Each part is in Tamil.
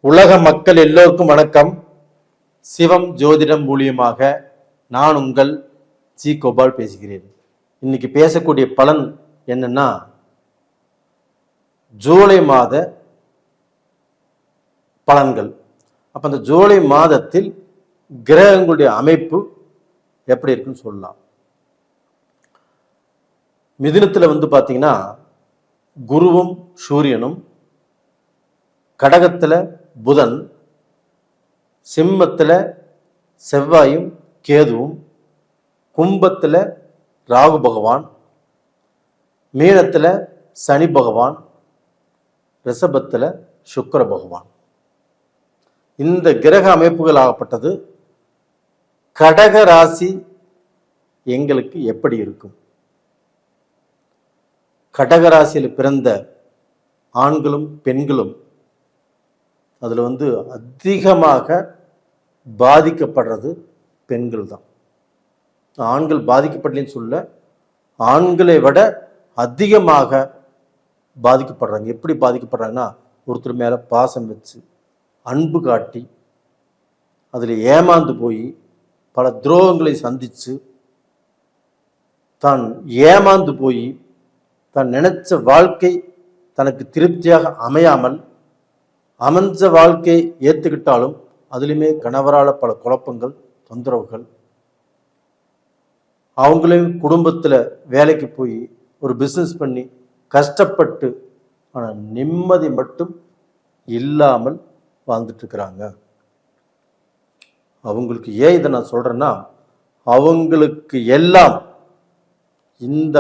உலக மக்கள் எல்லோருக்கும் வணக்கம். சிவம் ஜோதிடம் மூலியமாக நான் உங்கள் ஜி கோபால் பேசுகிறேன். இன்னைக்கு பேசக்கூடிய பலன் என்னன்னா, ஜூலை மாத பலன்கள். அப்ப அந்த ஜூலை மாதத்தில் கிரகங்களுடைய அமைப்பு எப்படி இருக்குன்னு சொல்லலாம். மிதுனத்துல பாத்தீங்கன்னா குருவும் சூரியனும், கடகத்துல புதன், சிம்மத்துல செவ்வாயும் கேதுவும், கும்பத்துல ராகு பகவான், மீனத்துல சனி பகவான், ரிஷபத்துல சுக்கிர பகவான். இந்த கிரக அமைப்புகள் ஆகப்பட்டது கடக ராசி எங்களுக்கு எப்படி இருக்கும்? கடகராசியில் பிறந்த ஆண்களும் பெண்களும் அதுல அதிகமாக பாதிக்கப்படுறது பெண்கள் தான். ஆண்கள் பாதிக்கப்படலன்னு சொல்ல, ஆண்களை விட அதிகமாக பாதிக்கப்படுறாங்க. எப்படி பாதிக்கப்படுறாங்கன்னா, ஒருத்தர் மேல பாசம் வச்சு அன்பு காட்டி அதுல ஏமாந்து போய் பல துரோகங்களை சந்திச்சு தான் ஏமாந்து போய் தான் நினைச்ச வாழ்க்கை தனக்கு திருப்தியாக அமையாமல், அமைஞ்ச வாழ்க்கையை ஏற்றுக்கிட்டாலும் அதுலேயுமே கணவரால் பல குழப்பங்கள், தொந்தரவுகள், அவங்களையும் குடும்பத்தில் வேலைக்கு போய் ஒரு பிஸ்னஸ் பண்ணி கஷ்டப்பட்டு ஆனால் நிம்மதி மட்டும் இல்லாமல் வாழ்ந்துட்டு இருக்கிறாங்க. அவங்களுக்கு ஏன் இதை நான் சொல்றேன்னா, அவங்களுக்கு எல்லாம் இந்த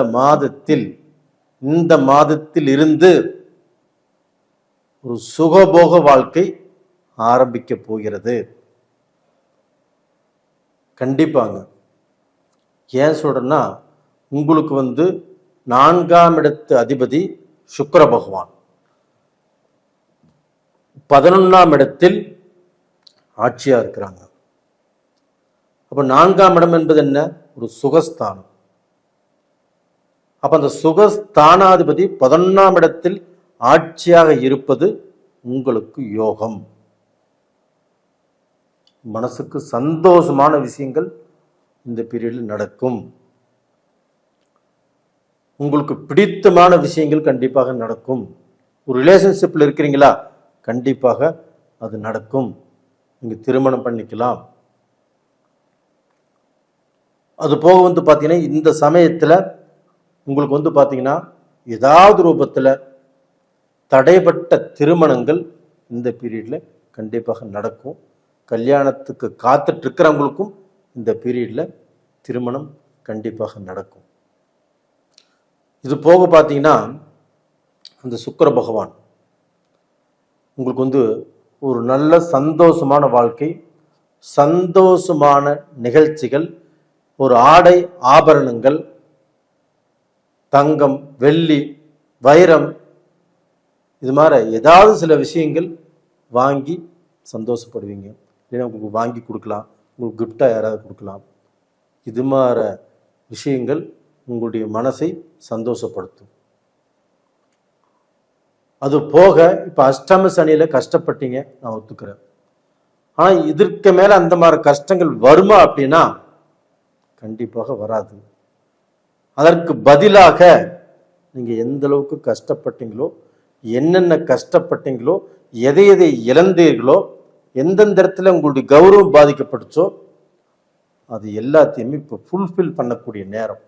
மாதத்தில் இருந்து ஒரு சுகபோக வாழ்க்கை ஆரம்பிக்க போகிறது. கண்டிப்பாங்க. ஏன் சொல்றேன்னா, உங்களுக்கு 4ஆம் இடத்து அதிபதி சுக்கிர பகவான் 11ஆம் இடத்தில் ஆட்சியா இருக்கிறாங்க. அப்ப 4ஆம் இடம் என்பது என்ன? ஒரு சுகஸ்தானம். அப்ப அந்த சுகஸ்தானாதிபதி 11ஆம் இடத்தில் ஆட்சியாக இருப்பது உங்களுக்கு யோகம். மனசுக்கு சந்தோஷமான விஷயங்கள் இந்த பீரியடில் நடக்கும். உங்களுக்கு பிடித்தமான விஷயங்கள் கண்டிப்பாக நடக்கும். ஒரு ரிலேஷன்ஷிப்ல இருக்கிறீங்களா, கண்டிப்பாக அது நடக்கும். நீங்க திருமணம் பண்ணிக்கலாம். அது போக பாத்தீங்கன்னா, இந்த சமயத்துல உங்களுக்கு பாத்தீங்கன்னா ஏதாவது ரூபத்துல தடைப்பட்ட திருமணங்கள் இந்த பீரியட்ல கண்டிப்பாக நடக்கும். கல்யாணத்துக்கு காத்துட்டு இருக்கிறவங்களுக்கும் இந்த பீரியட்ல திருமணம் கண்டிப்பாக நடக்கும். இது போக பார்த்தீங்கன்னா, அந்த சுக்கிர பகவான் உங்களுக்கு ஒரு நல்ல சந்தோஷமான வாழ்க்கை, சந்தோஷமான நிகழ்ச்சிகள், ஒரு ஆடை ஆபரணங்கள், தங்கம், வெள்ளி, வைரம், இது மாதிரி ஏதாவது சில விஷயங்கள் வாங்கி சந்தோஷப்படுவீங்க. இல்லைன்னா உங்களுக்கு வாங்கி கொடுக்கலாம், உங்களுக்கு கிஃப்டாக யாராவது கொடுக்கலாம். இது மாதிரி விஷயங்கள் உங்களுடைய மனசை சந்தோஷப்படுத்தும். அது போக இப்போ அஷ்டம சனியில் கஷ்டப்பட்டீங்க, நான் ஒத்துக்கிறேன். ஆனால் இதற்கு மேலே அந்த மாதிரி கஷ்டங்கள் வருமா அப்படின்னா கண்டிப்பாக வராது. அதற்கு பதிலாக நீங்கள் எந்த அளவுக்கு கஷ்டப்பட்டீங்களோ, என்னென்ன கஷ்டப்பட்டீங்களோ, எதை எதை இழந்தீர்களோ, எந்தெந்த இடத்துல உங்களுடைய கௌரவம் பாதிக்கப்பட்டுச்சோ அது எல்லாத்தையுமே இப்போ ஃபுல்ஃபில் பண்ணக்கூடிய நேரம்.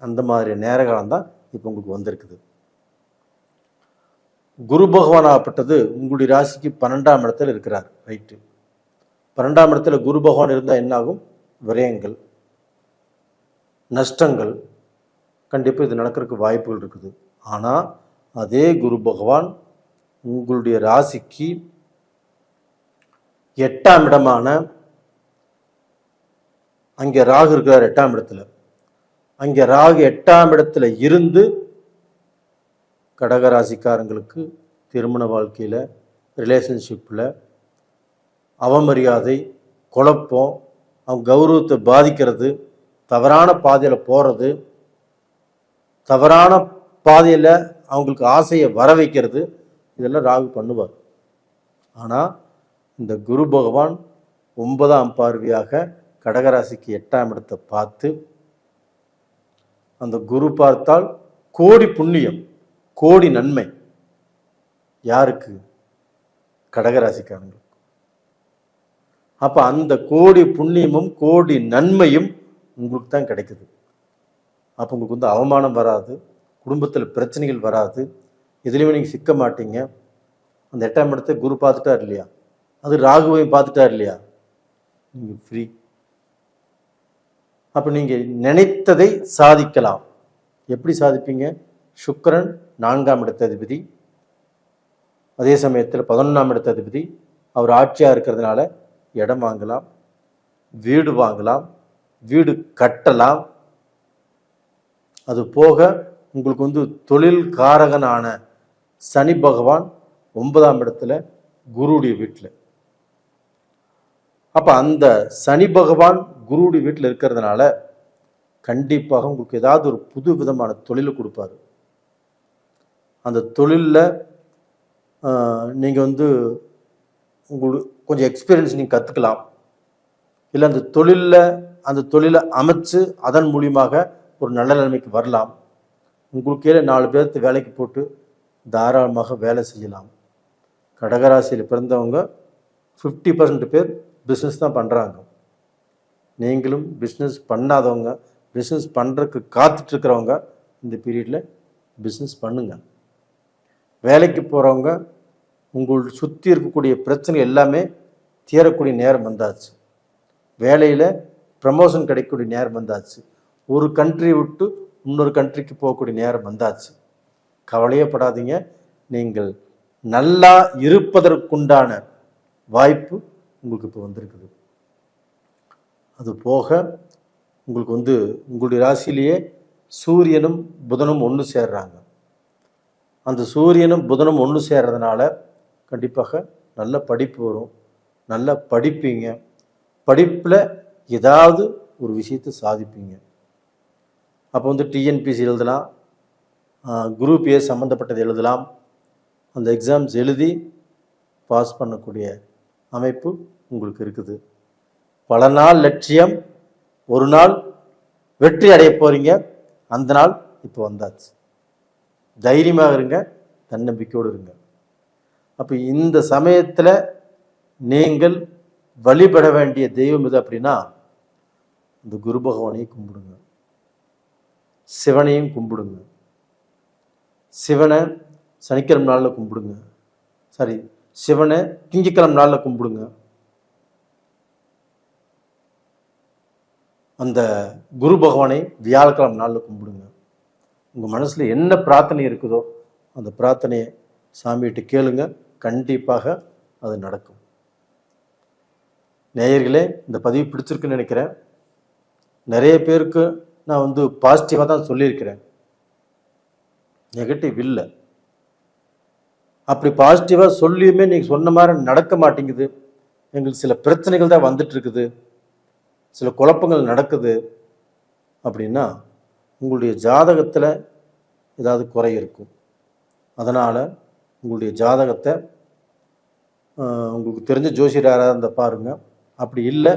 அந்த மாதிரி நேர காலம் தான் இப்போ உங்களுக்கு வந்திருக்குது. குரு பகவான் ஆகப்பட்டது உங்களுடைய ராசிக்கு 12ஆம் இடத்துல இருக்கிறார். ரைட்டு. 12ஆம் இடத்துல குரு பகவான் இருந்தால் என்ன ஆகும்? விரயங்கள், நஷ்டங்கள், கண்டிப்பாக இது நடக்கிறதுக்கு வாய்ப்புகள் இருக்குது. ஆனால் அதே குரு பகவான் உங்களுடைய ராசிக்கு 8ஆம் இடமான, அங்கே ராகு இருக்கிறார் 8ஆம் இடத்துல. அங்கே ராகு 8ஆம் இடத்துல இருந்து கடகராசிக்காரங்களுக்கு திருமண வாழ்க்கையில், ரிலேஷன்ஷிப்பில் அவமரியாதை, குழப்பம், அவங்க கௌரவத்தை பாதிக்கிறது, தவறான பாதையில் போகிறது, தவறான பாதையில் அவங்களுக்கு ஆசையை வர வைக்கிறது, இதெல்லாம் ராகு பண்ணுவார். ஆனால் இந்த குரு பகவான் 9ஆம் பார்வையாக கடகராசிக்கு 8ஆம் இடத்தை பார்த்து, அந்த குரு பார்த்தால் கோடி புண்ணியம், கோடி நன்மை. யாருக்கு? கடகராசிக்காரங்களுக்கு. அப்ப அந்த கோடி புண்ணியமும் கோடி நன்மையும் உங்களுக்கு தான் கிடைக்குது. அப்போ உங்களுக்கு வந்து அவமானம் வராது, குடும்பத்தில் பிரச்சனைகள் வராது, எதுலையுமே நீங்கள் சிக்க மாட்டீங்க. அந்த 8ஆம் இடத்தை குரு பார்த்துட்டார் இல்லையா, அது ராகுவையும் பார்த்துட்டார் இல்லையா, நீங்கள் ஃப்ரீ. அப்போ நீங்கள் நினைத்ததை சாதிக்கலாம். எப்படி சாதிப்பீங்க? சுக்கிரன் 4ஆம் இடத்த அதிபதி, அதே சமயத்தில் 11ஆம் இடத்த அதிபதி, அவர் ஆட்சியாக இருக்கிறதுனால இடம் வாங்கலாம், வீடு வாங்கலாம், வீடு கட்டலாம். அது போக உங்களுக்கு வந்து தொழில் காரகனான சனி பகவான் 9ஆம் இடத்துல குருவுடைய வீட்டில். அப்போ அந்த சனி பகவான் குருவுடைய வீட்டில் இருக்கிறதுனால கண்டிப்பாக உங்களுக்கு ஏதாவது ஒரு புது விதமான தொழிலை கொடுப்பாரு. அந்த தொழிலில் நீங்கள் வந்து உங்களுக்கு கொஞ்சம் எக்ஸ்பீரியன்ஸ் நீங்கள் கற்றுக்கலாம். இல்லை அந்த தொழிலை அமைச்சு அதன் மூலியமாக ஒரு நல்ல நிலைமைக்கு வரலாம். உங்களுக்கு கீழே 4 பேர்த்து வேலைக்கு போட்டு தாராளமாக வேலை செய்யலாம். கடகராசியில் பிறந்தவங்க 50% பேர் பிஸ்னஸ் தான் பண்ணுறாங்க. நீங்களும் பிஸ்னஸ் பண்ணாதவங்க, பிஸ்னஸ் பண்ணுறதுக்கு காத்துட்ருக்கிறவங்க இந்த பீரியடில் பிஸ்னஸ் பண்ணுங்க. வேலைக்கு போகிறவங்க உங்கள் சுற்றி இருக்கக்கூடிய பிரச்சனை எல்லாமே தீரக்கூடிய நேரம் வந்தாச்சு. வேலையில் ப்ரமோஷன் கிடைக்கக்கூடிய நேரம் வந்தாச்சு. ஒரு கண்ட்ரி விட்டு இன்னொரு கண்ட்ரிக்கு போகக்கூடிய நேரம் வந்தாச்சு. கவலையே படாதீங்க. நீங்கள் நல்லா இருப்பதற்குண்டான வாய்ப்பு உங்களுக்கு இப்போ வந்திருக்குது. அது போக உங்களுக்கு வந்து உங்களுடைய ராசியிலேயே சூரியனும் புதனும் ஒன்று சேர்றாங்க. அந்த சூரியனும் புதனும் ஒன்று சேர்றதுனால கண்டிப்பாக நல்ல படிப்பு வரும், நல்லா படிப்பீங்க. படிப்பில் ஏதாவது ஒரு விஷயத்தை சாதிப்பீங்க. அப்போ வந்து டிஎன்பிசி எழுதலாம், குரூப் ஏ சம்மந்தப்பட்டது எழுதலாம். அந்த எக்ஸாம்ஸ் எழுதி பாஸ் பண்ணக்கூடிய அமைப்பு உங்களுக்கு இருக்குது. பல நாள் லட்சியம், ஒரு நாள் வெற்றி அடைய போகிறீங்க. அந்த நாள் இப்போ வந்தாச்சு. தைரியமாக இருங்க, தன்னம்பிக்கையோடு இருங்க. அப்போ இந்த சமயத்தில் நீங்கள் வழிபட வேண்டிய தெய்வம் எது அப்படின்னா, இந்த குரு பகவானையும் கும்பிடுங்க, சிவனையும் கும்பிடுங்க. சிவனை சனிக்கிழமை நாளில் கும்பிடுங்க, சிவனை திங்கக்கிழமை நாளில் கும்பிடுங்க. அந்த குரு பகவானை வியாழக்கிழமை நாளில் கும்பிடுங்க. உங்கள் மனசில் என்ன பிரார்த்தனை இருக்குதோ அந்த பிரார்த்தனையை சாமிகிட்ட கேளுங்க, கண்டிப்பாக அது நடக்கும். நேயர்களே, இந்த பதிவு பிடிச்சிருக்குன்னு நினைக்கிறேன். நிறைய பேருக்கு நான் வந்து பாசிட்டிவாக தான் சொல்லியிருக்கிறேன், நெகட்டிவ் இல்லை. அப்படி பாசிட்டிவாக சொல்லியுமே நீங்கள் சொன்ன மாதிரி நடக்க மாட்டேங்குது, எங்களுக்கு சில பிரச்சனைகள் தான் வந்துட்டு இருக்குது, சில குழப்பங்கள் நடக்குது அப்படின்னா உங்களுடைய ஜாதகத்தில் ஏதாவது குறை இருக்கும். அதனால் உங்களுடைய ஜாதகத்தை உங்களுக்கு தெரிஞ்ச ஜோசியர் யாராவது இருந்தால் பாருங்கள். அப்படி இல்லை,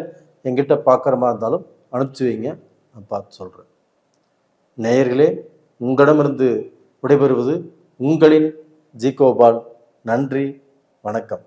எங்கிட்ட பார்க்குற மாதிரி இருந்தாலும் அனுப்பிச்சி வைங்க, நான் பார்த்து சொல்கிறேன். நேயர்களே, உங்களிடமிருந்து விடைபெறுவது உங்களின் ஜி கோபால். நன்றி, வணக்கம்.